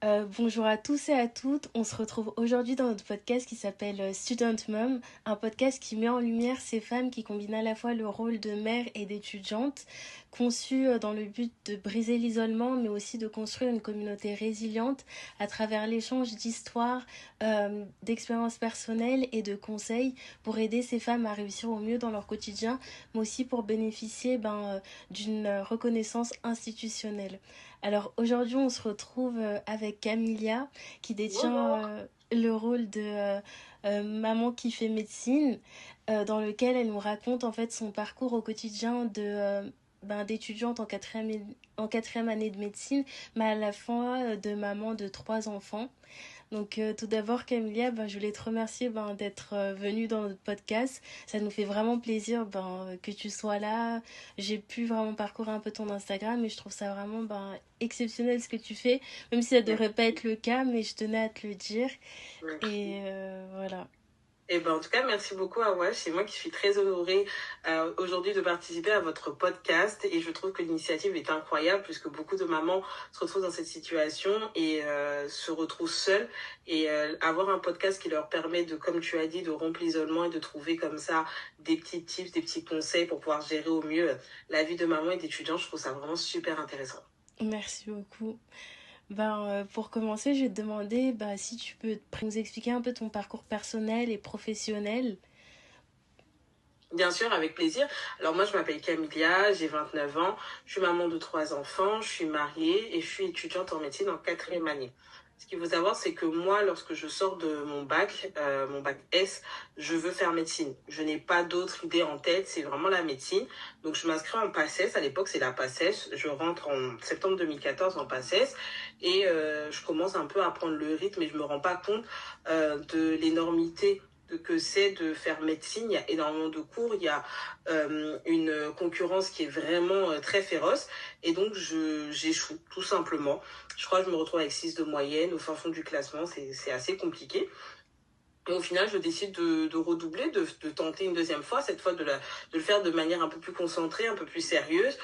Bonjour à tous et à toutes. On se retrouve aujourd'hui dans notre podcast qui s'appelle Student Mom, un podcast qui met en lumière ces femmes qui combinent à la fois le rôle de mère et d'étudiante, conçues dans le but de briser l'isolement, mais aussi de construire une communauté résiliente à travers l'échange d'histoires, d'expériences personnelles et de conseils pour aider ces femmes à réussir au mieux dans leur quotidien, mais aussi pour bénéficier d'une reconnaissance institutionnelle. Alors aujourd'hui, on se retrouve avec Camilla qui détient Bonjour. le rôle de maman qui fait médecine, dans lequel elle nous raconte en fait son parcours au quotidien d'étudiante en quatrième année de médecine, mais à la fois de maman de trois enfants. Donc tout d'abord Camilla, je voulais te remercier d'être venue dans notre podcast. Ça nous fait vraiment plaisir que tu sois là. J'ai pu vraiment parcourir un peu ton Instagram et je trouve ça vraiment exceptionnel ce que tu fais, même si ça devrait pas être le cas, mais je tenais à te le dire. Et Merci. voilà. En tout cas, merci beaucoup, Awash. C'est moi qui suis très honorée aujourd'hui de participer à votre podcast et je trouve que l'initiative est incroyable puisque beaucoup de mamans se retrouvent dans cette situation et se retrouvent seules et avoir un podcast qui leur permet de, comme tu as dit, de rompre l'isolement et de trouver comme ça des petits tips, des petits conseils pour pouvoir gérer au mieux la vie de maman et d'étudiant. Je trouve ça vraiment super intéressant. Merci beaucoup. Pour commencer, je vais te demander si tu peux nous expliquer un peu ton parcours personnel et professionnel. Bien sûr, avec plaisir. Alors moi, je m'appelle Camilla, j'ai 29 ans, je suis maman de trois enfants, je suis mariée et je suis étudiante en médecine en quatrième année. Ce qu'il faut savoir, c'est que moi, lorsque je sors de mon bac S, je veux faire médecine. Je n'ai pas d'autre idée en tête, c'est vraiment la médecine. Donc je m'inscris en PACES, à l'époque c'est la PACES, je rentre en septembre 2014 en PACES et je commence un peu à prendre le rythme et je me rends pas compte de l'énormité que c'est de faire médecine. Il y a énormément de cours, il y a une concurrence qui est vraiment très féroce et donc j'échoue tout simplement. Je crois que je me retrouve avec 6 de moyenne au fin fond du classement, c'est assez compliqué. Et au final, je décide de redoubler, de tenter une deuxième fois, cette fois de le faire de manière un peu plus concentrée, un peu plus sérieuse.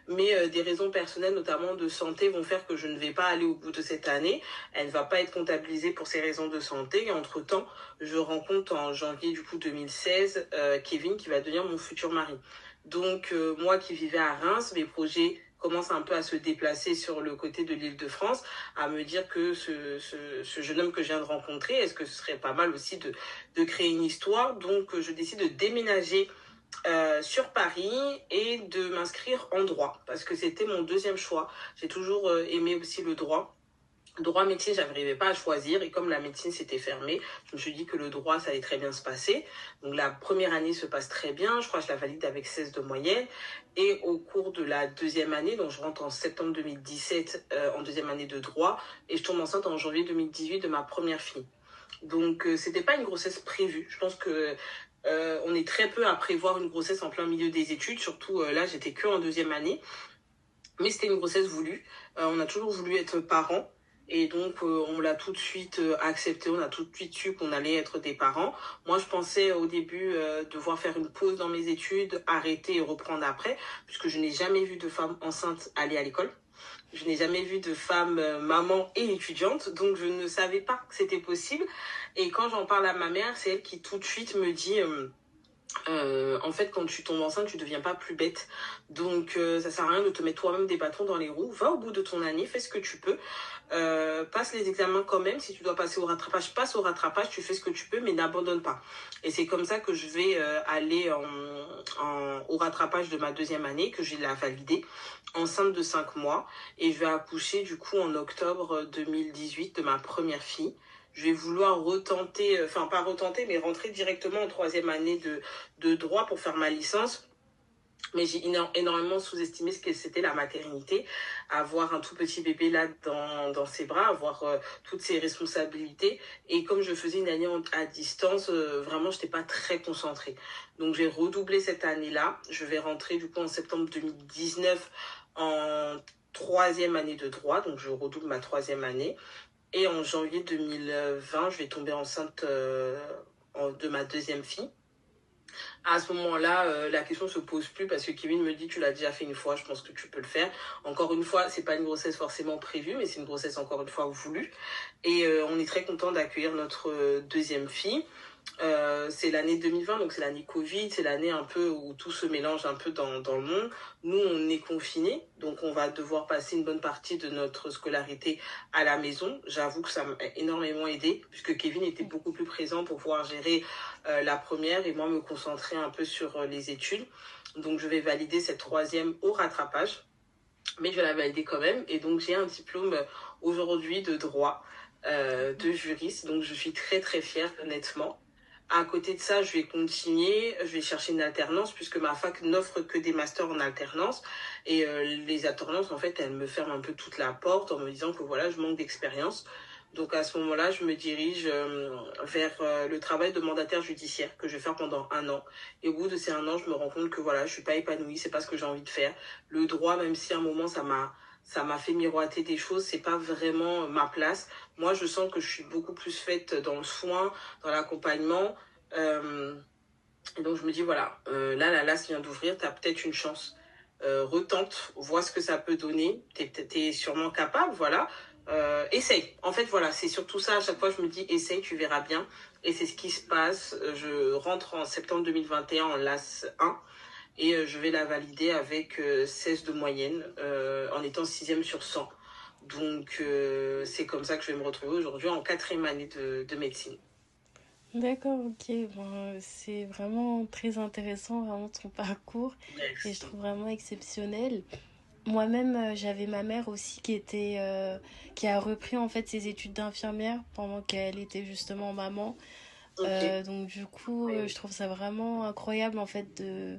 Mais des raisons personnelles, notamment de santé, vont faire que je ne vais pas aller au bout de cette année. Elle ne va pas être comptabilisée pour ces raisons de santé. Et entre-temps, je rencontre en janvier du coup 2016 Kevin qui va devenir mon futur mari. Donc moi qui vivais à Reims, mes projets commencent un peu à se déplacer sur le côté de l'Île-de-France, à me dire que ce jeune homme que je viens de rencontrer, est-ce que ce serait pas mal aussi de créer une histoire. Donc je décide de déménager sur Paris et de m'inscrire en droit parce que c'était mon deuxième choix. J'ai toujours aimé aussi le droit. Droit médecine, je n'arrivais pas à choisir et comme la médecine s'était fermée, je me suis dit que le droit, ça allait très bien se passer. Donc la première année se passe très bien, je crois que je la valide avec 16 de moyenne. Et au cours de la deuxième année, donc je rentre en septembre 2017 en deuxième année de droit et je tombe enceinte en janvier 2018 de ma première fille. Donc c'était pas une grossesse prévue. Je pense que on est très peu à prévoir une grossesse en plein milieu des études, surtout là j'étais que en deuxième année. Mais c'était une grossesse voulue. On a toujours voulu être parents. Et donc, on l'a tout de suite accepté. On a tout de suite su qu'on allait être des parents. Moi, je pensais au début devoir faire une pause dans mes études, arrêter et reprendre après, puisque je n'ai jamais vu de femme enceinte aller à l'école. Je n'ai jamais vu de femme maman et étudiante, donc je ne savais pas que c'était possible. Et quand j'en parle à ma mère, c'est elle qui tout de suite me dit en fait, quand tu tombes enceinte, tu deviens pas plus bête. Donc, ça sert à rien de te mettre toi-même des bâtons dans les roues. Va au bout de ton année, fais ce que tu peux. Passe les examens quand même. Si tu dois passer au rattrapage, passe au rattrapage. Tu fais ce que tu peux, mais n'abandonne pas. Et c'est comme ça que je vais aller au rattrapage de ma deuxième année, que j'ai la validée, enceinte de 5 mois. Et je vais accoucher du coup en octobre 2018 de ma première fille. Je vais vouloir retenter, enfin pas retenter, mais rentrer directement en troisième année de droit pour faire ma licence. Mais j'ai énormément sous-estimé ce que c'était la maternité, avoir un tout petit bébé là dans ses bras, avoir toutes ses responsabilités. Et comme je faisais une année à distance, vraiment, je n'étais pas très concentrée. Donc j'ai redoublé cette année-là. Je vais rentrer du coup en septembre 2019 en troisième année de droit. Donc je redouble ma troisième année. Et en janvier 2020, je vais tomber enceinte de ma deuxième fille. À ce moment-là, la question ne se pose plus parce que Kevin me dit tu l'as déjà fait une fois, je pense que tu peux le faire. Encore une fois, c'est pas une grossesse forcément prévue, mais c'est une grossesse encore une fois voulue. Et on est très content d'accueillir notre deuxième fille. C'est l'année 2020, donc c'est l'année Covid, c'est l'année un peu où tout se mélange un peu dans le monde. Nous, on est confinés, donc on va devoir passer une bonne partie de notre scolarité à la maison. J'avoue que ça m'a énormément aidé, puisque Kevin était beaucoup plus présent pour pouvoir gérer la première et moi me concentrer un peu sur les études. Donc je vais valider cette troisième au rattrapage, mais je vais la valider quand même. Et donc j'ai un diplôme aujourd'hui de droit, de juriste, donc je suis très très fière honnêtement. À côté de ça, je vais continuer, je vais chercher une alternance puisque ma fac n'offre que des masters en alternance. Et les alternances, en fait, elles me ferment un peu toute la porte en me disant que voilà, je manque d'expérience. Donc à ce moment-là, je me dirige vers le travail de mandataire judiciaire que je vais faire pendant 1 an. Et au bout de ces 1 an, je me rends compte que voilà, je suis pas épanouie, c'est pas ce que j'ai envie de faire. Le droit, même si à un moment ça m'a fait miroiter des choses, c'est pas vraiment ma place. Moi, je sens que je suis beaucoup plus faite dans le soin, dans l'accompagnement. Euh, et donc, je me dis, voilà, là, la LAS vient d'ouvrir, tu as peut-être une chance. Retente, vois ce que ça peut donner. T'es sûrement capable, voilà. Essaye. En fait, voilà, c'est surtout ça. À chaque fois, je me dis, essaye, tu verras bien. Et c'est ce qui se passe. Je rentre en septembre 2021 en LAS 1 et je vais la valider avec 16 de moyenne en étant 6e sur 100. Donc, c'est comme ça que je vais me retrouver aujourd'hui en 4e année de médecine. D'accord, ok. Bon, c'est vraiment très intéressant, vraiment ton parcours. Et je Merci. trouve vraiment exceptionnel. Moi-même, j'avais ma mère aussi qui a repris en fait ses études d'infirmière pendant qu'elle était justement maman. Ok. Donc du coup, je trouve ça vraiment incroyable en fait de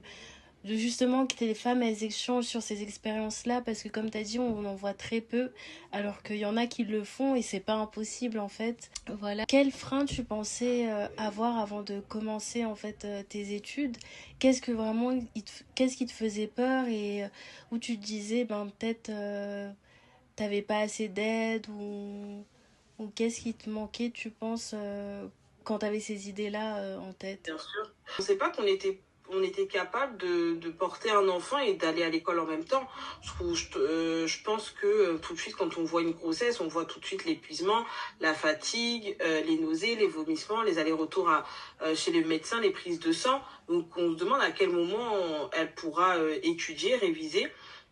justement que les femmes elles échangent sur ces expériences-là parce que comme tu as dit, on en voit très peu alors qu'il y en a qui le font et c'est pas impossible en fait. Voilà. Quel frein tu pensais avoir avant de commencer en fait tes études? Qu'est-ce que vraiment qu'est-ce qui te faisait peur et où tu te disais ben peut-être t'avais pas assez d'aide ou qu'est-ce qui te manquait tu penses quand t'avais ces idées-là en tête? Bien sûr. On ne sait pas qu'on était capable de porter un enfant et d'aller à l'école en même temps. Je pense que tout de suite, quand on voit une grossesse, on voit tout de suite l'épuisement, la fatigue, les nausées, les vomissements, les allers-retours chez le médecin, les prises de sang. Donc, on se demande à quel moment elle pourra étudier, réviser.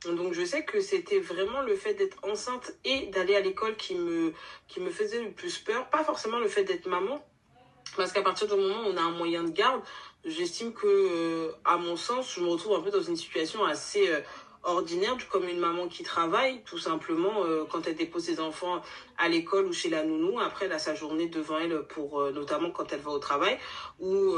Donc, je sais que c'était vraiment le fait d'être enceinte et d'aller à l'école qui me faisait le plus peur. Pas forcément le fait d'être maman, parce qu'à partir du moment où on a un moyen de garde, j'estime que, à mon sens, je me retrouve un peu dans une situation assez ordinaire, comme une maman qui travaille, tout simplement, quand elle dépose ses enfants à l'école ou chez la nounou. Après, elle a sa journée devant elle pour, notamment quand elle va au travail, ou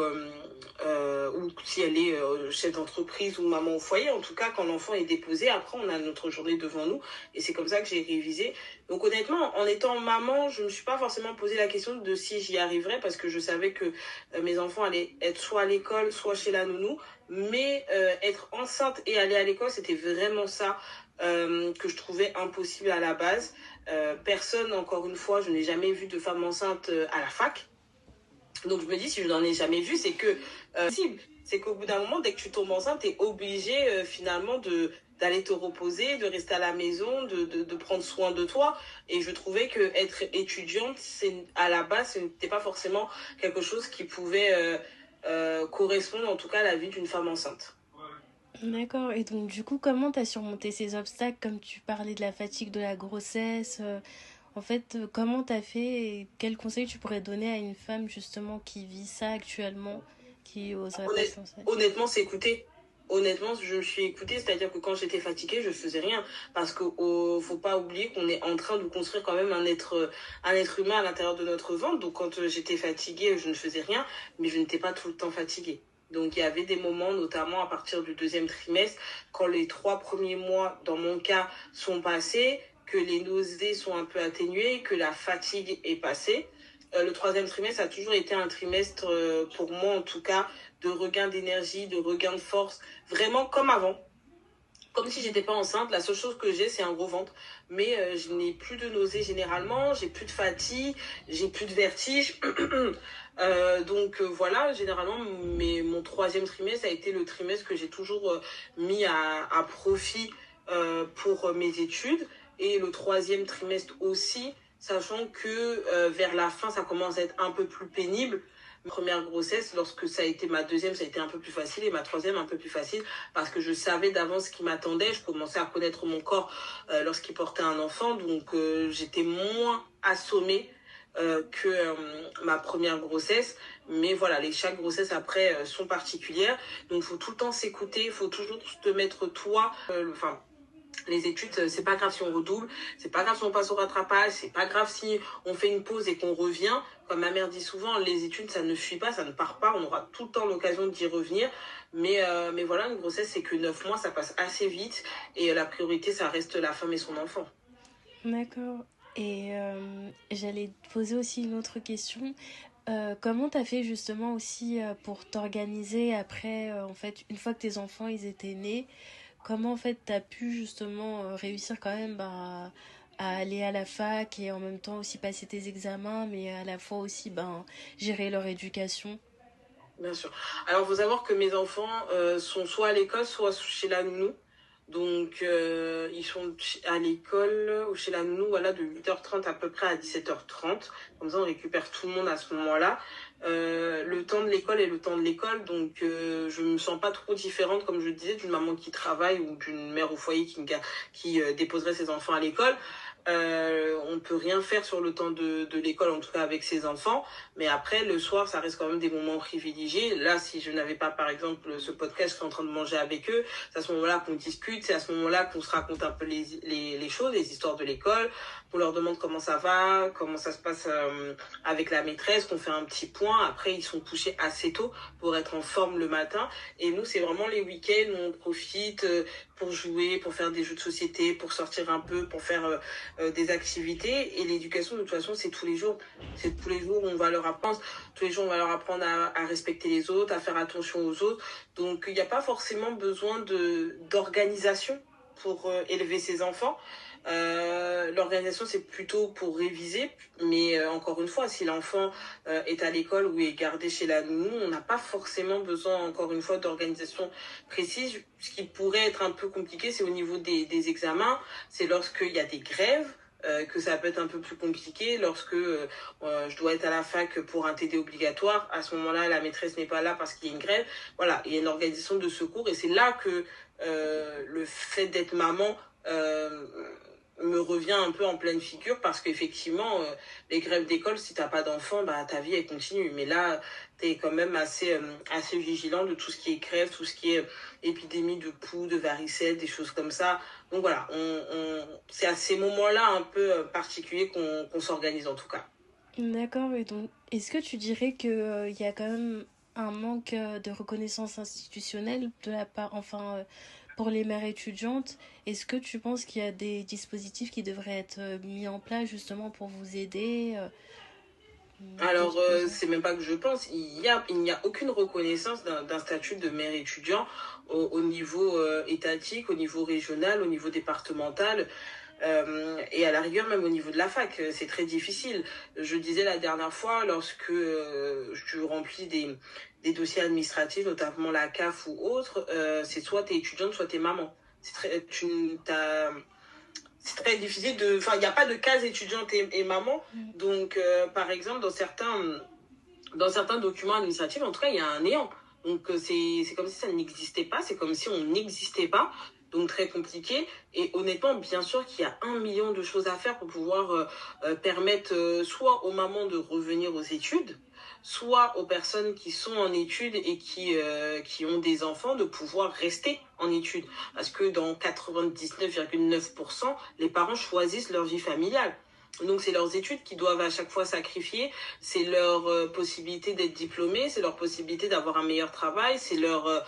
si elle est chef d'entreprise ou maman au foyer. En tout cas, quand l'enfant est déposé, après, on a notre journée devant nous. Et c'est comme ça que j'ai révisé. Donc honnêtement, en étant maman, je ne me suis pas forcément posé la question de si j'y arriverais parce que je savais que mes enfants allaient être soit à l'école, soit chez la nounou. Mais être enceinte et aller à l'école, c'était vraiment ça que je trouvais impossible à la base. Personne, encore une fois, je n'ai jamais vu de femme enceinte à la fac. Donc je me dis, si je n'en ai jamais vu, c'est que c'est qu'au bout d'un moment, dès que tu tombes enceinte, tu es obligé finalement d'aller te reposer, de rester à la maison, de prendre soin de toi. Et je trouvais que être étudiante, à la base, ce n'était pas forcément quelque chose qui pouvait correspondre en tout cas à la vie d'une femme enceinte. D'accord. Et donc, du coup, comment t'as surmonté ces obstacles, comme tu parlais de la fatigue de la grossesse en fait, comment t'as fait et quels conseils tu pourrais donner à une femme justement qui vit ça actuellement, qui oserait pas se lancer? Honnêtement, c'est écouter. Honnêtement, je me suis écoutée, c'est-à-dire que quand j'étais fatiguée, je faisais rien. Parce qu'il faut pas oublier qu'on est en train de construire quand même un être humain à l'intérieur de notre ventre. Donc quand j'étais fatiguée, je ne faisais rien, mais je n'étais pas tout le temps fatiguée. Donc il y avait des moments, notamment à partir du deuxième trimestre, quand les 3 premiers mois, dans mon cas, sont passés, que les nausées sont un peu atténuées, que la fatigue est passée. Le troisième trimestre a toujours été un trimestre, pour moi en tout cas, de regain d'énergie, de regain de force, vraiment comme avant. comme si j'étais pas enceinte. La seule chose que j'ai, c'est un gros ventre. Mais je n'ai plus de nausées généralement, j'ai plus de fatigue, j'ai plus de vertige. Voilà, généralement, mon troisième trimestre a été le trimestre que j'ai toujours mis à profit pour mes études. Et le troisième trimestre aussi, sachant que vers la fin, ça commence à être un peu plus pénible. Ma première grossesse, lorsque ça a été ma deuxième, ça a été un peu plus facile, et ma troisième un peu plus facile parce que je savais d'avance ce qui m'attendait. Je commençais à connaître mon corps lorsqu'il portait un enfant, donc j'étais moins assommée que ma première grossesse. Mais voilà, chaque grossesse après sont particulières, donc il faut tout le temps s'écouter, il faut toujours te mettre toi, les études, c'est pas grave si on redouble, c'est pas grave si on passe au rattrapage, c'est pas grave si on fait une pause et qu'on revient. Comme ma mère dit souvent, les études, ça ne fuit pas, ça ne part pas, on aura tout le temps l'occasion d'y revenir. Mais voilà, une grossesse, c'est que 9 mois, ça passe assez vite, et la priorité, ça reste la femme et son enfant. D'accord. Et j'allais te poser aussi une autre question. Comment t'as fait justement aussi pour t'organiser après, en fait, une fois que tes enfants ils étaient nés, comment en fait t'as pu justement réussir quand même à aller à la fac et en même temps aussi passer tes examens, mais à la fois aussi gérer leur éducation. Bien sûr. Alors, il faut savoir que mes enfants sont soit à l'école, soit chez la nounou. Donc, ils sont à l'école ou chez la nounou, voilà, de 8h30 à peu près à 17h30. Comme ça, on récupère tout le monde à ce moment-là. Le temps de l'école est le temps de l'école. Donc, je me sens pas trop différente, comme je le disais, d'une maman qui travaille ou d'une mère au foyer qui déposerait ses enfants à l'école. On ne peut rien faire sur le temps de l'école, en tout cas avec ses enfants. Mais après, le soir, ça reste quand même des moments privilégiés. Là, si je n'avais pas, par exemple, ce podcast, je suis en train de manger avec eux, c'est à ce moment-là qu'on discute, c'est à ce moment-là qu'on se raconte un peu les choses, les histoires de l'école, qu'on leur demande comment ça va, comment ça se passe avec la maîtresse, qu'on fait un petit point. Après, ils sont couchés assez tôt pour être en forme le matin. Et nous, c'est vraiment les week-ends où on profite pour jouer, pour faire des jeux de société, pour sortir un peu, pour faire des activités. Et l'éducation, de toute façon, c'est tous les jours. C'est tous les jours où on va leur apprendre. Tous les jours, on va leur apprendre à respecter les autres, à faire attention aux autres. Donc, il n'y a pas forcément besoin d'organisation pour élever ses enfants. L'organisation, c'est plutôt pour réviser, mais encore une fois, si l'enfant est à l'école ou est gardé chez la nounou, on n'a pas forcément besoin, encore une fois, d'organisation précise. Ce qui pourrait être un peu compliqué, c'est au niveau des examens, c'est lorsqu'il y a des grèves, que ça peut être un peu plus compliqué. Lorsque je dois être à la fac pour un TD obligatoire, à ce moment-là, la maîtresse n'est pas là parce qu'il y a une grève. Voilà, il y a une organisation de secours, et c'est là que le fait d'être maman me revient un peu en pleine figure, parce qu'effectivement, les grèves d'école, si t'as pas d'enfant, ta vie, elle continue. Mais là, t'es quand même assez vigilant de tout ce qui est grève, tout ce qui est épidémie de poux, de varicelle, des choses comme ça. Donc voilà, c'est à ces moments-là un peu particuliers qu'on s'organise, en tout cas. D'accord, et donc est-ce que tu dirais que y a quand même un manque de reconnaissance institutionnelle de la part, pour les mères étudiantes? Est-ce que tu penses qu'il y a des dispositifs qui devraient être mis en place justement pour vous aider Alors, c'est même pas que je pense, il n'y a aucune reconnaissance d'un statut de mère étudiant au niveau étatique, au niveau régional, au niveau départemental. Et à la rigueur, même au niveau de la fac, c'est très difficile. Je disais la dernière fois, lorsque je remplis des dossiers administratifs, notamment la CAF ou autre, c'est soit t'es étudiante, soit t'es maman. C'est très difficile enfin, il n'y a pas de case étudiante et maman. Donc, par exemple, dans certains documents administratifs, en tout cas, il y a un néant. Donc, c'est comme si ça n'existait pas, c'est comme si on n'existait pas. Donc, très compliqué. Et honnêtement, bien sûr qu'il y a 1 million de choses à faire pour pouvoir permettre soit aux mamans de revenir aux études, soit aux personnes qui sont en études et qui ont des enfants de pouvoir rester en études. Parce que dans 99,9%, les parents choisissent leur vie familiale. Donc, c'est leurs études qui doivent à chaque fois sacrifier, c'est leur possibilité d'être diplômés, c'est leur possibilité d'avoir un meilleur travail, c'est leur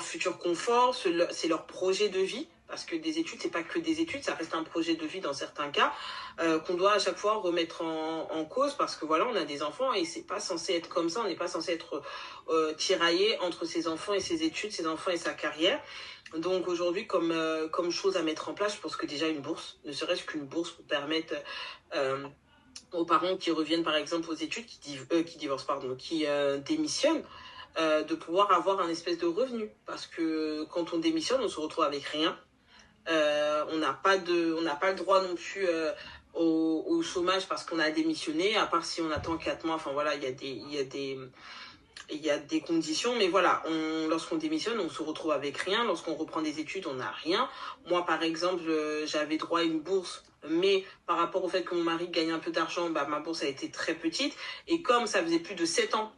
futur confort, c'est leur projet de vie parce que des études, c'est pas que des études, ça reste un projet de vie dans certains cas, qu'on doit à chaque fois remettre en cause, parce que voilà, on a des enfants et c'est pas censé être comme ça, on n'est pas censé être tiraillé entre ses enfants et ses études, ses enfants et sa carrière. Donc aujourd'hui, comme chose à mettre en place, je pense que déjà une bourse, ne serait-ce qu'une bourse pour permettre aux parents qui reviennent par exemple aux études, qui divorcent, pardon, qui démissionnent, de pouvoir avoir un espèce de revenu. Parce que quand on démissionne, on se retrouve avec rien. On n'a pas le droit non plus au chômage parce qu'on a démissionné, à part si on attend 4 mois. Enfin voilà, il y a des conditions, mais voilà, lorsqu'on démissionne, on se retrouve avec rien. Lorsqu'on reprend des études, on n'a rien. Moi, par exemple, j'avais droit à une bourse, mais par rapport au fait que mon mari gagne un peu d'argent, bah, ma bourse a été très petite. Et comme ça faisait plus de 7 ans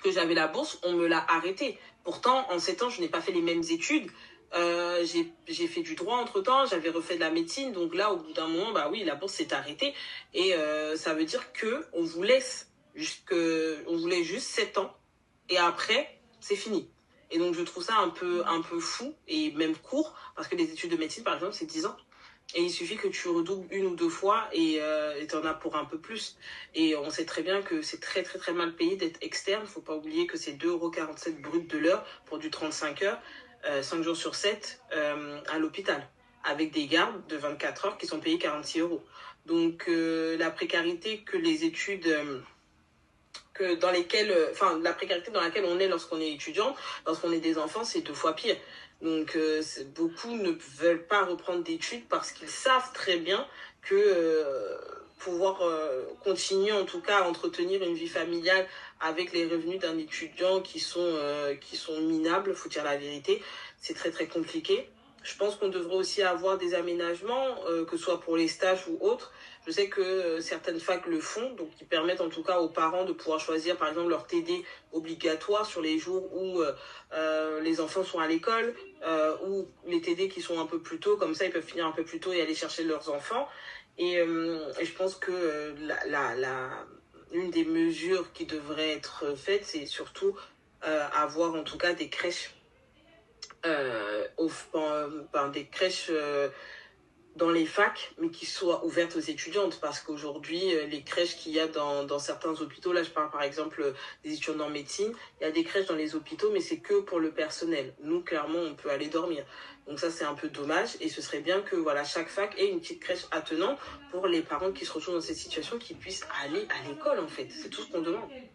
que j'avais la bourse, on me l'a arrêtée. Pourtant, en 7 ans, je n'ai pas fait les mêmes études. J'ai fait du droit entre-temps, j'avais refait de la médecine. Donc là, au bout d'un moment, bah oui, la bourse s'est arrêtée. Et ça veut dire qu'on vous laisse on voulait juste 7 ans. Et après, c'est fini. Et donc, je trouve ça un peu fou et même court, parce que les études de médecine, par exemple, c'est 10 ans. Et il suffit que tu redoubles 1 ou 2 fois et t'en as pour un peu plus. Et on sait très bien que c'est très, très, très mal payé d'être externe. Faut pas oublier que c'est 2,47 € brut de l'heure pour du 35 heures, 5 jours sur 7 à l'hôpital, avec des gardes de 24 heures qui sont payés 46 €. Donc, la précarité que les études... la précarité dans laquelle on est lorsqu'on est étudiant, lorsqu'on est des enfants, c'est 2 fois pire. Donc, beaucoup ne veulent pas reprendre d'études parce qu'ils savent très bien que pouvoir continuer, en tout cas, à entretenir une vie familiale avec les revenus d'un étudiant qui sont minables, faut dire la vérité, c'est très, très compliqué. Je pense qu'on devrait aussi avoir des aménagements, que ce soit pour les stages ou autres. Je sais que certaines facs le font, donc qui permettent en tout cas aux parents de pouvoir choisir par exemple leur TD obligatoire sur les jours où les enfants sont à l'école, ou les TD qui sont un peu plus tôt, comme ça ils peuvent finir un peu plus tôt et aller chercher leurs enfants. Et je pense que une des mesures qui devrait être faite, c'est surtout avoir en tout cas des crèches, des crèches dans les facs, mais qui soient ouvertes aux étudiantes, parce qu'aujourd'hui, les crèches qu'il y a dans certains hôpitaux, là je parle par exemple des étudiants en médecine, il y a des crèches dans les hôpitaux, mais c'est que pour le personnel. Nous, clairement, on peut aller dormir. Donc ça, c'est un peu dommage, et ce serait bien que voilà, chaque fac ait une petite crèche attenante pour les parents qui se retrouvent dans cette situation, qui puissent aller à l'école, en fait. C'est tout ce qu'on demande. Ouais.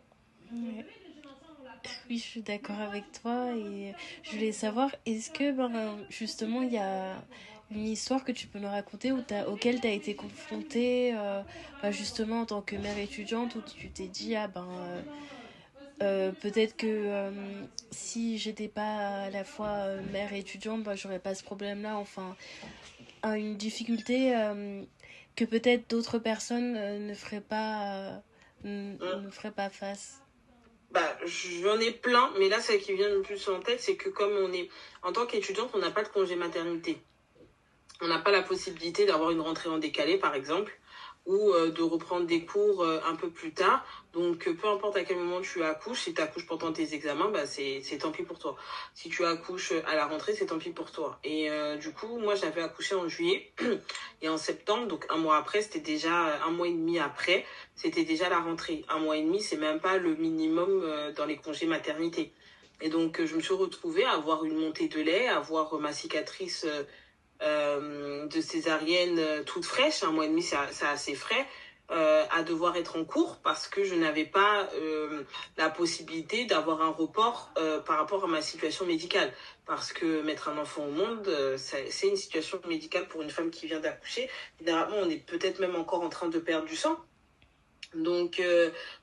Oui, je suis d'accord avec toi et je voulais savoir, est-ce que justement il y a une histoire que tu peux nous raconter auquel tu as été confrontée justement en tant que mère étudiante, où tu t'es dit peut-être que si j'étais pas à la fois mère et étudiante, j'aurais pas ce problème-là, enfin une difficulté que peut-être d'autres personnes ne feraient pas face. Bah, j'en ai plein, mais là, celle qui vient le plus en tête, c'est que comme on est, en tant qu'étudiante, on n'a pas de congé maternité. On n'a pas la possibilité d'avoir une rentrée en décalé, par exemple, ou de reprendre des cours un peu plus tard. Donc, peu importe à quel moment tu accouches, si tu accouches pendant tes examens, bah, c'est tant pis pour toi. Si tu accouches à la rentrée, c'est tant pis pour toi. Et du coup, moi, j'avais accouché en juillet et en septembre, donc 1 mois après, c'était déjà 1 mois et demi après, c'était déjà la rentrée. 1 mois et demi, c'est même pas le minimum dans les congés maternité. Et donc, je me suis retrouvée à avoir une montée de lait, à avoir ma cicatrice de césarienne toute fraîche, 1 mois et demi, c'est assez frais, à devoir être en cours parce que je n'avais pas la possibilité d'avoir un report par rapport à ma situation médicale. Parce que mettre un enfant au monde, c'est une situation médicale pour une femme qui vient d'accoucher. Généralement, on est peut-être même encore en train de perdre du sang. Donc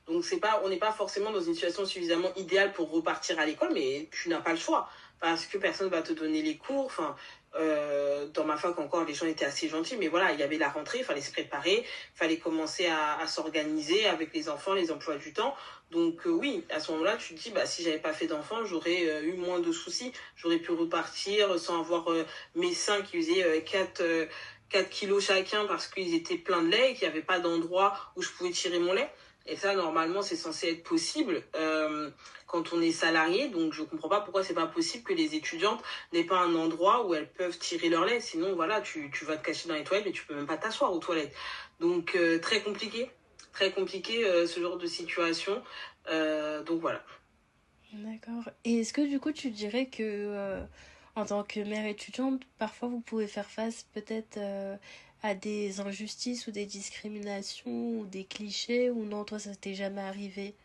on n'est pas forcément dans une situation suffisamment idéale pour repartir à l'école, mais tu n'as pas le choix parce que personne va te donner les cours. Enfin, dans ma fac encore, les gens étaient assez gentils, mais voilà, il y avait la rentrée, il fallait se préparer, il fallait commencer à s'organiser avec les enfants, les emplois du temps. Donc oui, à ce moment-là, tu te dis, bah si j'avais pas fait d'enfants, j'aurais eu moins de soucis, j'aurais pu repartir sans avoir mes seins qui faisaient 4 kilos chacun parce qu'ils étaient pleins de lait et qu'il n'y avait pas d'endroit où je pouvais tirer mon lait. Et ça, normalement, c'est censé être possible quand on est salarié. Donc, je comprends pas pourquoi c'est pas possible que les étudiantes n'aient pas un endroit où elles peuvent tirer leur lait. Sinon, voilà, tu vas te cacher dans les toilettes et tu peux même pas t'asseoir aux toilettes. Donc, très compliqué. Très compliqué ce genre de situation. Donc, voilà. D'accord. Et est-ce que du coup tu dirais que en tant que mère étudiante, parfois vous pouvez faire face peut-être à des injustices ou des discriminations ou des clichés ou non, toi ça t'est jamais arrivé?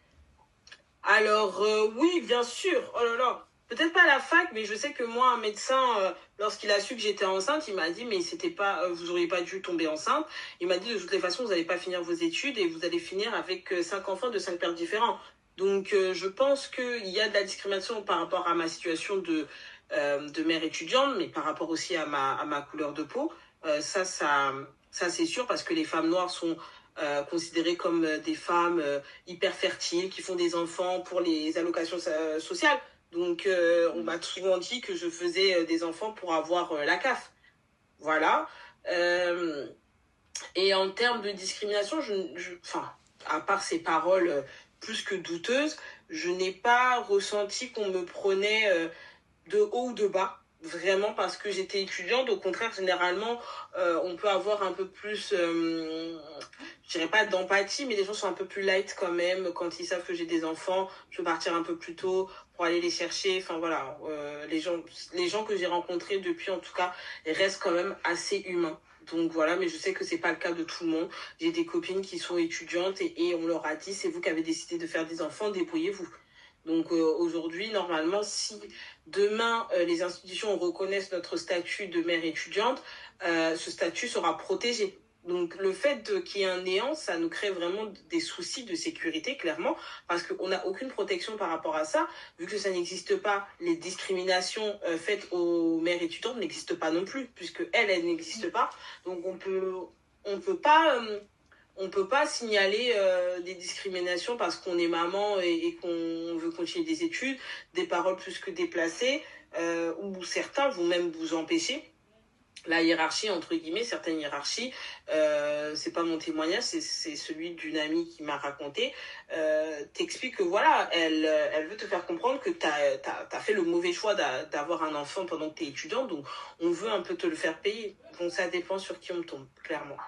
Alors, oui, bien sûr. Oh là là. Peut-être pas à la fac, mais je sais que moi, un médecin, lorsqu'il a su que j'étais enceinte, il m'a dit, mais c'était pas, vous auriez pas dû tomber enceinte. Il m'a dit, de toutes les façons, vous n'allez pas finir vos études et vous allez finir avec 5 enfants de 5 pères différents. Donc, je pense qu'il y a de la discrimination par rapport à ma situation de mère étudiante, mais par rapport aussi à ma couleur de peau. Ça, c'est sûr, parce que les femmes noires sont considérées comme des femmes hyper fertiles, qui font des enfants pour les allocations sociales. Donc, on m'a souvent dit que je faisais des enfants pour avoir la CAF. Voilà. Euh, et en termes de discrimination, enfin, à part ces paroles plus que douteuses, je n'ai pas ressenti qu'on me prenait de haut ou de bas. Vraiment parce que j'étais étudiante. Au contraire, généralement, on peut avoir un peu plus, je dirais pas d'empathie, mais les gens sont un peu plus light quand même. Quand ils savent que j'ai des enfants, je peux partir un peu plus tôt pour aller les chercher. Enfin voilà, les gens que j'ai rencontrés depuis, en tout cas, restent quand même assez humains. Donc voilà, mais je sais que c'est pas le cas de tout le monde. J'ai des copines qui sont étudiantes et on leur a dit, c'est vous qui avez décidé de faire des enfants, débrouillez-vous. Donc aujourd'hui, normalement, si demain les institutions reconnaissent notre statut de mère étudiante, ce statut sera protégé. Donc le fait qu'il y ait un néant, ça nous crée vraiment des soucis de sécurité, clairement, parce qu'on n'a aucune protection par rapport à ça. Vu que ça n'existe pas, les discriminations faites aux mères étudiantes n'existent pas non plus, puisque elles n'existent pas. Donc on peut pas... on peut pas signaler des discriminations parce qu'on est maman et qu'on veut continuer des études, des paroles plus que déplacées, ou certains vont même vous empêcher. La hiérarchie, entre guillemets, certaines hiérarchies, c'est pas mon témoignage, c'est celui d'une amie qui m'a raconté, t'explique que voilà, elle veut te faire comprendre que t'as fait le mauvais choix d'avoir un enfant pendant que t'es étudiante, donc on veut un peu te le faire payer. Donc ça dépend sur qui on tombe, clairement.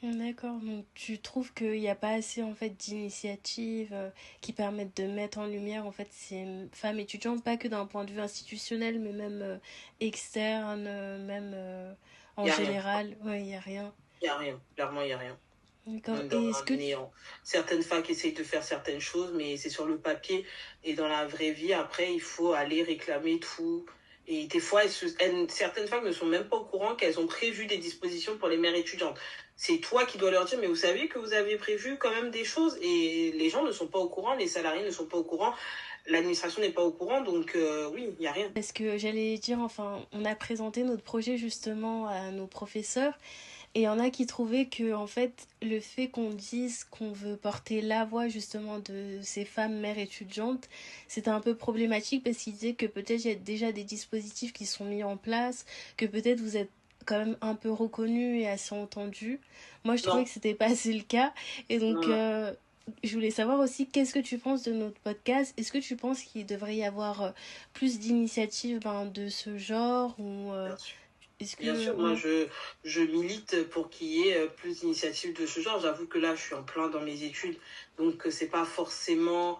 D'accord, donc tu trouves qu'il n'y a pas assez en fait d'initiatives qui permettent de mettre en lumière en fait ces femmes étudiantes, pas que d'un point de vue institutionnel, mais même externe, même Il en y a rien. général. Ouais, il n'y a rien. Il n'y a rien, clairement, il n'y a rien. On D'accord. est dans Et est-ce un que néant. Certaines facs essayent de faire certaines choses, mais c'est sur le papier. Et dans la vraie vie, après, il faut aller réclamer tout. Et des fois, certaines facs ne sont même pas au courant qu'elles ont prévu des dispositions pour les mères étudiantes. C'est toi qui dois leur dire, mais vous savez que vous avez prévu quand même des choses. Et les gens ne sont pas au courant, les salariés ne sont pas au courant, l'administration n'est pas au courant. Donc, oui, il n'y a rien. parce que j'allais dire, enfin, on a présenté notre projet justement à nos professeurs. Et il y en a qui trouvaient que, en fait, le fait qu'on dise qu'on veut porter la voix justement de ces femmes mères étudiantes, c'était un peu problématique parce qu'ils disaient que peut-être il y a déjà des dispositifs qui sont mis en place, que peut-être vous êtes quand même un peu reconnus et assez entendus. Moi, je trouvais Non, que c'était pas assez le cas. Et donc, non, non. je voulais savoir aussi qu'est-ce que tu penses de notre podcast. Est-ce que tu penses qu'il devrait y avoir plus d'initiatives ben, de ce genre ou Bien sûr. est-ce Bien que... sûr, moi Ouais. je milite pour qu'il y ait plus d'initiatives de ce genre. J'avoue que là, je suis en plein dans mes études, donc c'est pas forcément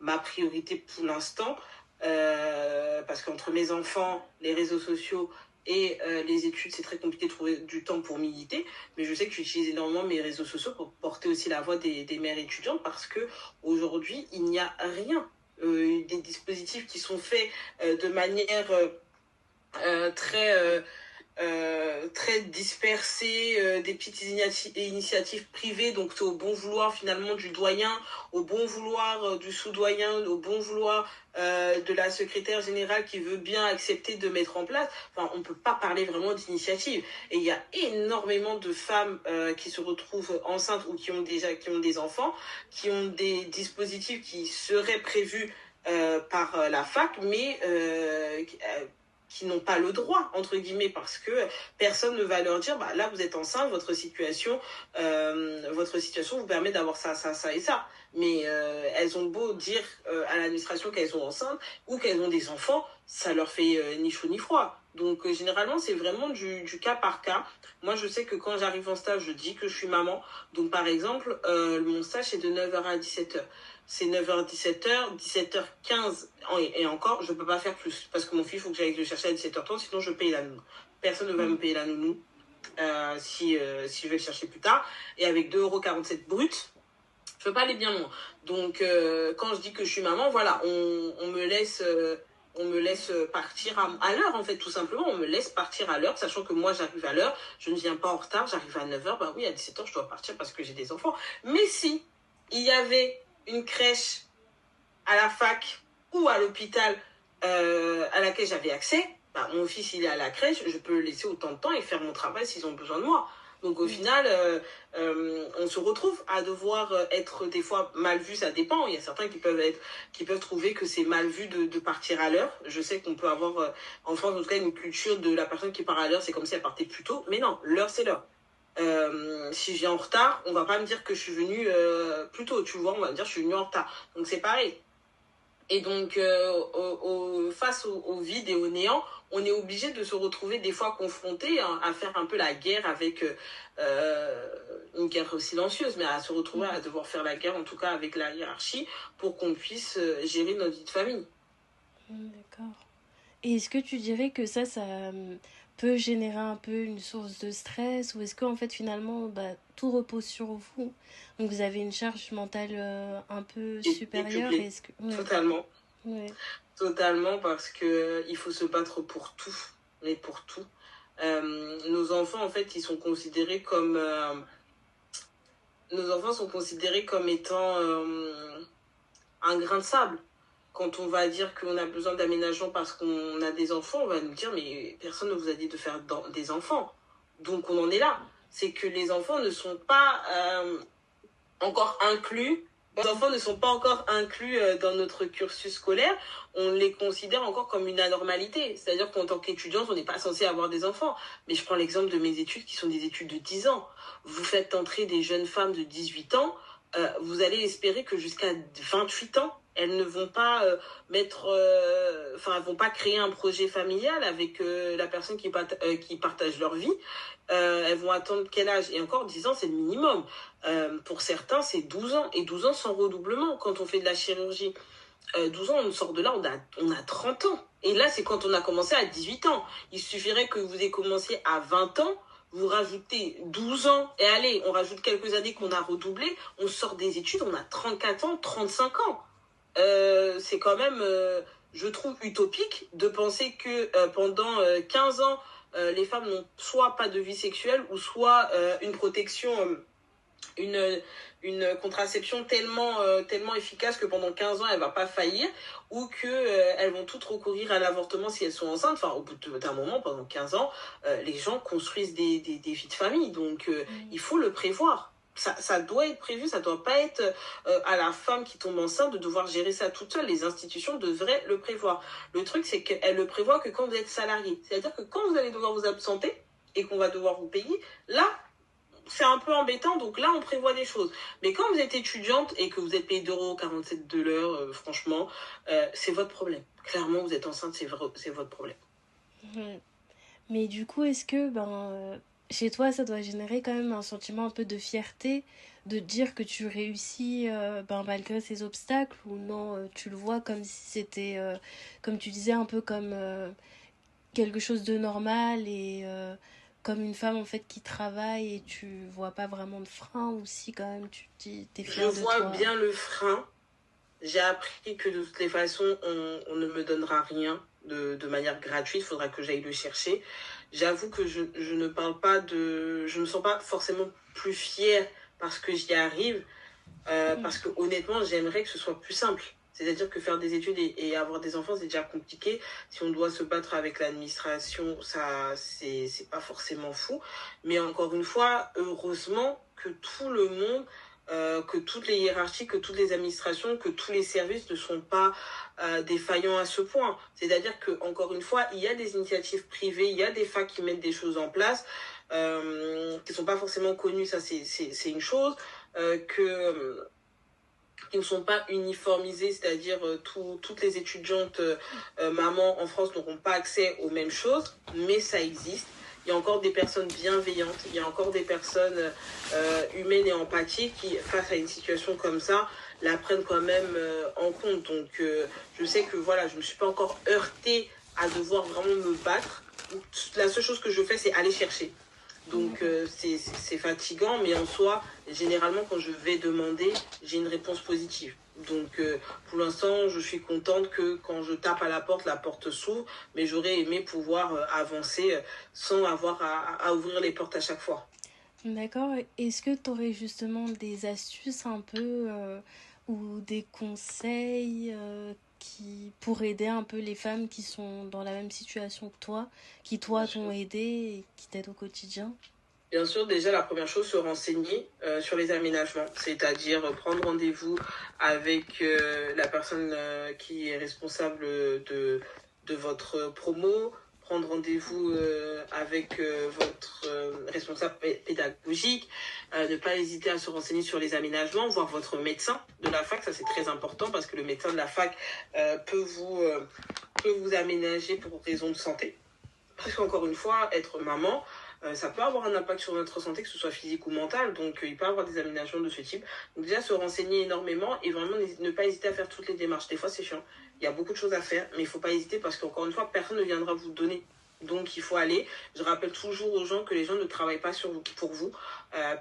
ma priorité pour l'instant, parce qu'entre mes enfants, les réseaux sociaux et les études, c'est très compliqué de trouver du temps pour militer. Mais je sais que j'utilise énormément mes réseaux sociaux pour porter aussi la voix des mères étudiantes, parce que aujourd'hui, il n'y a rien. Des dispositifs qui sont faits de manière très très dispersées, des petites initiatives privées, donc c'est au bon vouloir finalement du doyen, au bon vouloir du sous-doyen, au bon vouloir de la secrétaire générale qui veut bien accepter de mettre en place. Enfin, on ne peut pas parler vraiment d'initiative. Et il y a énormément de femmes qui se retrouvent enceintes ou qui ont des enfants, qui ont des dispositifs qui seraient prévus par la fac, mais qui n'ont pas le droit, entre guillemets, parce que personne ne va leur dire, bah, là, vous êtes enceinte, votre situation vous permet d'avoir ça, ça, ça et ça. Mais elles ont beau dire à l'administration qu'elles sont enceintes ou qu'elles ont des enfants, ça leur fait ni chaud ni froid. Donc, généralement, c'est vraiment du cas par cas. Moi, je sais que quand j'arrive en stage, je dis que je suis maman. Donc, par exemple, mon stage, c'est de 9h à 17h. C'est 9h, 17h, 17h15, et encore, je ne peux pas faire plus. Parce que mon fils, il faut que j'aille le chercher à 17h30, sinon je paye la nounou. Personne ne va me payer la nounou si je vais le chercher plus tard. Et avec 2,47 € brut, je peux pas aller bien loin. Donc, quand je dis que je suis maman, voilà, on me laisse partir à l'heure, en fait, tout simplement. On me laisse partir à l'heure, sachant que moi, j'arrive à l'heure. Je ne viens pas en retard, j'arrive à 9h. Bah oui, à 17h, je dois partir parce que j'ai des enfants. Mais si il y avait une crèche à la fac ou à l'hôpital à laquelle j'avais accès, bah, mon fils, il est à la crèche, je peux le laisser autant de temps et faire mon travail s'ils ont besoin de moi. Donc au final, on se retrouve à devoir être des fois mal vu, ça dépend. Il y a certains qui peuvent trouver que c'est mal vu de partir à l'heure. Je sais qu'on peut avoir en France en tout cas une culture de la personne qui part à l'heure, c'est comme si elle partait plus tôt. Mais non, l'heure c'est l'heure. Si je viens en retard, on va pas me dire que je suis venue plus tôt, tu vois, on va me dire que je suis venue en retard. Donc c'est pareil. Et donc, face au vide et au néant, on est obligé de se retrouver des fois confronté à faire un peu la guerre avec une guerre silencieuse, mais à se retrouver à devoir faire la guerre, en tout cas avec la hiérarchie, pour qu'on puisse gérer notre vie de famille. D'accord. Et est-ce que tu dirais que ça peut générer un peu une source de stress ou est-ce qu'en fait finalement bah, tout repose sur vous? Donc vous avez une charge mentale un peu supérieure et est-ce que... Ouais. Totalement. Ouais. Totalement parce que il faut se battre pour tout, mais pour tout. Nos enfants en fait ils sont considérés comme étant un grain de sable. Quand on va dire qu'on a besoin d'aménagement parce qu'on a des enfants, on va nous dire mais personne ne vous a dit de faire des enfants. Donc on en est là. C'est que les enfants ne sont pas encore inclus. Les enfants ne sont pas encore inclus dans notre cursus scolaire. On les considère encore comme une anormalité. C'est-à-dire qu'en tant qu'étudiante, on n'est pas censé avoir des enfants. Mais je prends l'exemple de mes études qui sont des études de 10 ans. Vous faites entrer des jeunes femmes de 18 ans, vous allez espérer que jusqu'à 28 ans, elles ne vont pas elles vont pas créer un projet familial avec la personne qui partage leur vie. Elles vont attendre quel âge? Et encore 10 ans, c'est le minimum. Pour certains, c'est 12 ans. Et 12 ans sans redoublement quand on fait de la chirurgie. 12 ans, on sort de là, on a 30 ans. Et là, c'est quand on a commencé à 18 ans. Il suffirait que vous ayez commencé à 20 ans, vous rajoutez 12 ans, et allez, on rajoute quelques années qu'on a redoublé, on sort des études, on a 34 ans, 35 ans. C'est quand même, je trouve, utopique de penser que pendant 15 ans, les femmes n'ont soit pas de vie sexuelle ou soit une protection, une contraception tellement efficace que pendant 15 ans, elle ne va pas faillir ou qu'elles vont toutes recourir à l'avortement si elles sont enceintes. Enfin, au bout d'un moment, pendant 15 ans, les gens construisent des vies de famille. Donc, il faut le prévoir. Ça doit être prévu, ça ne doit pas être à la femme qui tombe enceinte de devoir gérer ça toute seule. Les institutions devraient le prévoir. Le truc, c'est qu'elles le prévoient que quand vous êtes salarié. C'est-à-dire que quand vous allez devoir vous absenter et qu'on va devoir vous payer, là, c'est un peu embêtant, donc là, on prévoit des choses. Mais quand vous êtes étudiante et que vous êtes payé 2,47 € de l'heure, franchement, c'est votre problème. Clairement, vous êtes enceinte, c'est votre problème. Mais du coup, est-ce que chez toi, ça doit générer quand même un sentiment un peu de fierté de dire que tu réussis malgré ces obstacles ou non, tu le vois comme si c'était, comme tu disais, un peu comme quelque chose de normal et comme une femme en fait qui travaille et tu vois pas vraiment de frein ou si quand même tu te dis t'es fière de toi? Je vois bien le frein. J'ai appris que de toutes les façons, on ne me donnera rien de manière gratuite. Il faudra que j'aille le chercher. J'avoue que je ne parle pas de... Je ne me sens pas forcément plus fière parce que j'y arrive. Parce que honnêtement, j'aimerais que ce soit plus simple. C'est-à-dire que faire des études et avoir des enfants, c'est déjà compliqué. Si on doit se battre avec l'administration, ça, c'est pas forcément fou. Mais encore une fois, heureusement que tout le monde que toutes les hiérarchies, que toutes les administrations, que tous les services ne sont pas défaillants à ce point. C'est-à-dire que, encore une fois, il y a des initiatives privées, il y a des facs qui mettent des choses en place qui ne sont pas forcément connues, ça c'est une chose, qui ne sont pas uniformisées, c'est-à-dire toutes les étudiantes mamans en France n'auront pas accès aux mêmes choses, mais ça existe. Il y a encore des personnes bienveillantes, il y a encore des personnes humaines et empathiques qui, face à une situation comme ça, la prennent quand même en compte. Donc, je sais que voilà, je ne me suis pas encore heurtée à devoir vraiment me battre. La seule chose que je fais, c'est aller chercher. Donc, c'est fatigant, mais en soi, généralement, quand je vais demander, j'ai une réponse positive. Donc, pour l'instant, je suis contente que quand je tape à la porte s'ouvre, mais j'aurais aimé pouvoir avancer sans avoir à ouvrir les portes à chaque fois. D'accord. Est-ce que tu aurais justement des astuces un peu ou des conseils pour aider un peu les femmes qui sont dans la même situation que toi, qui toi t'ont aidé et qui t'aident au quotidien? Bien sûr, déjà, la première chose, se renseigner sur les aménagements, c'est-à-dire prendre rendez-vous avec la personne qui est responsable de votre promo, prendre rendez-vous avec votre responsable pédagogique, ne pas hésiter à se renseigner sur les aménagements, voir votre médecin de la fac, ça c'est très important parce que le médecin de la fac peut vous aménager pour raison de santé. Parce qu'encore une fois, être maman, ça peut avoir un impact sur notre santé, que ce soit physique ou mentale. Donc, il peut y avoir des aménagements de ce type. Donc, déjà, se renseigner énormément et vraiment ne pas hésiter à faire toutes les démarches. Des fois, c'est chiant. Il y a beaucoup de choses à faire, mais il ne faut pas hésiter parce qu'encore une fois, personne ne viendra vous donner. Donc, il faut aller. Je rappelle toujours aux gens que les gens ne travaillent pas pour vous.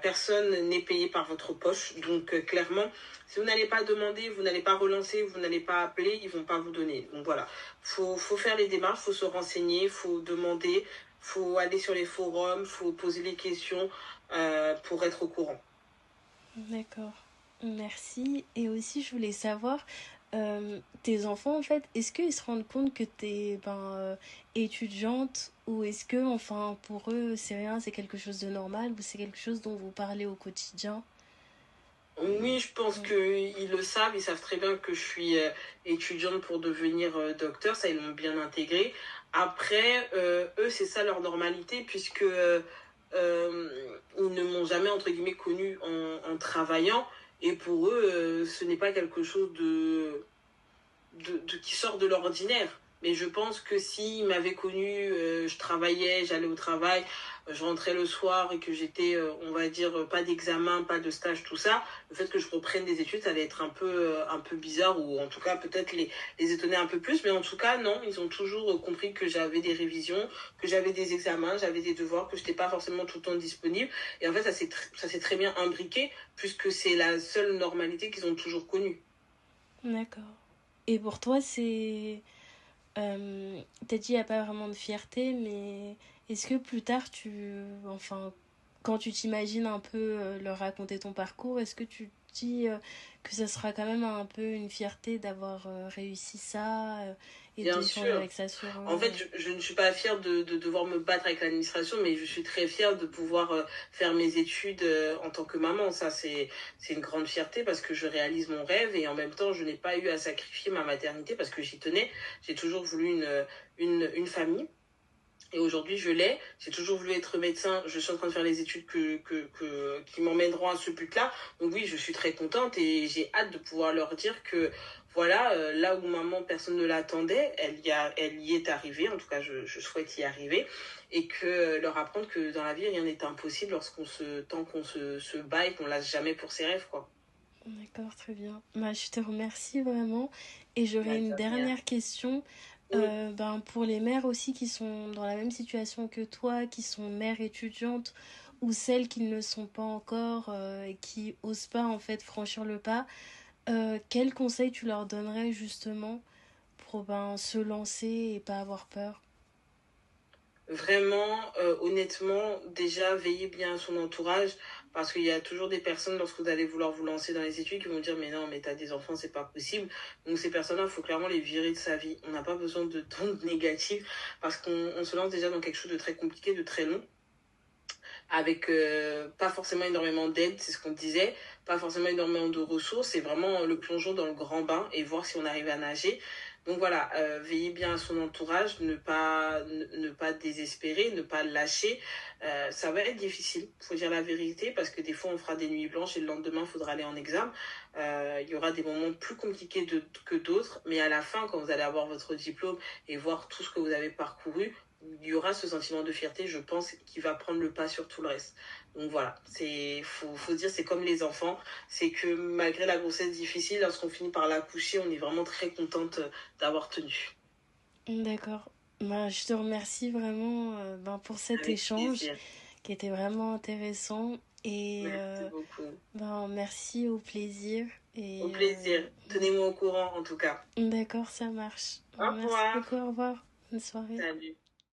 Personne n'est payé par votre poche. Donc, clairement, si vous n'allez pas demander, vous n'allez pas relancer, vous n'allez pas appeler, ils ne vont pas vous donner. Donc, voilà. Faut faire les démarches, faut se renseigner, faut demander, faut aller sur les forums, faut poser les questions pour être au courant. D'accord. Merci. Et aussi, je voulais savoir, tes enfants, en fait, est-ce qu'ils se rendent compte que t'es étudiante ou est-ce que, enfin, pour eux, c'est rien, c'est quelque chose de normal ou c'est quelque chose dont vous parlez au quotidien? Oui, je pense qu'ils le savent, ils savent très bien que je suis étudiante pour devenir docteur, ça ils l'ont bien intégré. Après, eux, c'est ça leur normalité, puisque ils ne m'ont jamais, entre guillemets, connue en travaillant, et pour eux, ce n'est pas quelque chose qui sort de l'ordinaire. Mais je pense que s'ils m'avaient connu, je travaillais, j'allais au travail, je rentrais le soir et que j'étais, on va dire, pas d'examen, pas de stage, tout ça, le fait que je reprenne des études, ça allait être un peu bizarre ou en tout cas peut-être les étonner un peu plus. Mais en tout cas, non, ils ont toujours compris que j'avais des révisions, que j'avais des examens, j'avais des devoirs, que je n'étais pas forcément tout le temps disponible. Et en fait, ça s'est très bien imbriqué puisque c'est la seule normalité qu'ils ont toujours connue. D'accord. Et pour toi, c'est... t'as dit il n'y a pas vraiment de fierté, mais est-ce que plus tard, enfin, quand tu t'imagines un peu leur raconter ton parcours, est-ce que tu te dis que ça sera quand même un peu une fierté d'avoir réussi ça et Bien d'échanger sûr. avec ça sur En eux? fait, je ne suis pas fière de devoir me battre avec l'administration, mais je suis très fière de pouvoir faire mes études en tant que maman. Ça, c'est une grande fierté parce que je réalise mon rêve et en même temps, je n'ai pas eu à sacrifier ma maternité parce que j'y tenais. J'ai toujours voulu une famille. Et aujourd'hui, je l'ai. J'ai toujours voulu être médecin. Je suis en train de faire les études qui m'emmèneront à ce but-là. Donc oui, je suis très contente et j'ai hâte de pouvoir leur dire que voilà, là où maman, personne ne l'attendait, elle y est arrivée. En tout cas, je souhaite y arriver. Et que leur apprendre que dans la vie, rien n'est impossible tant qu'on se bat et qu'on lâche jamais pour ses rêves, quoi. D'accord, très bien. Bah, je te remercie vraiment. Et Bah, j'aurais de une rien. dernière question. Oui. Pour les mères aussi qui sont dans la même situation que toi, qui sont mères étudiantes ou celles qui ne le sont pas encore et qui osent pas en fait franchir le pas, quel conseil tu leur donnerais justement pour se lancer et pas avoir peur? Vraiment, honnêtement, déjà, veillez bien à son entourage parce qu'il y a toujours des personnes, lorsque vous allez vouloir vous lancer dans les études, qui vont dire mais non, mais t'as des enfants, c'est pas possible. Donc ces personnes-là, il faut clairement les virer de sa vie. On n'a pas besoin de d'ondes négatives parce qu'on se lance déjà dans quelque chose de très compliqué, de très long. avec pas forcément énormément d'aide, c'est ce qu'on disait, pas forcément énormément de ressources, c'est vraiment le plongeon dans le grand bain et voir si on arrive à nager. Donc voilà, veiller bien à son entourage, ne pas désespérer, ne pas lâcher. Ça va être difficile, faut dire la vérité, parce que des fois on fera des nuits blanches et le lendemain il faudra aller en examen. Il y aura des moments plus compliqués que d'autres, mais à la fin, quand vous allez avoir votre diplôme et voir tout ce que vous avez parcouru, il y aura ce sentiment de fierté, je pense, qui va prendre le pas sur tout le reste. Donc voilà, faut se dire, c'est comme les enfants, c'est que malgré la grossesse difficile, lorsqu'on finit par l'accoucher, on est vraiment très contente d'avoir tenu. D'accord. Ben, je te remercie vraiment pour cet Avec échange plaisir. qui était vraiment intéressant. Et Merci beaucoup. merci, au plaisir. Au Et plaisir. Tenez-moi au courant en tout cas. d'accord, ça marche. Au Merci revoir. beaucoup, au revoir. Bonne soirée. Salut.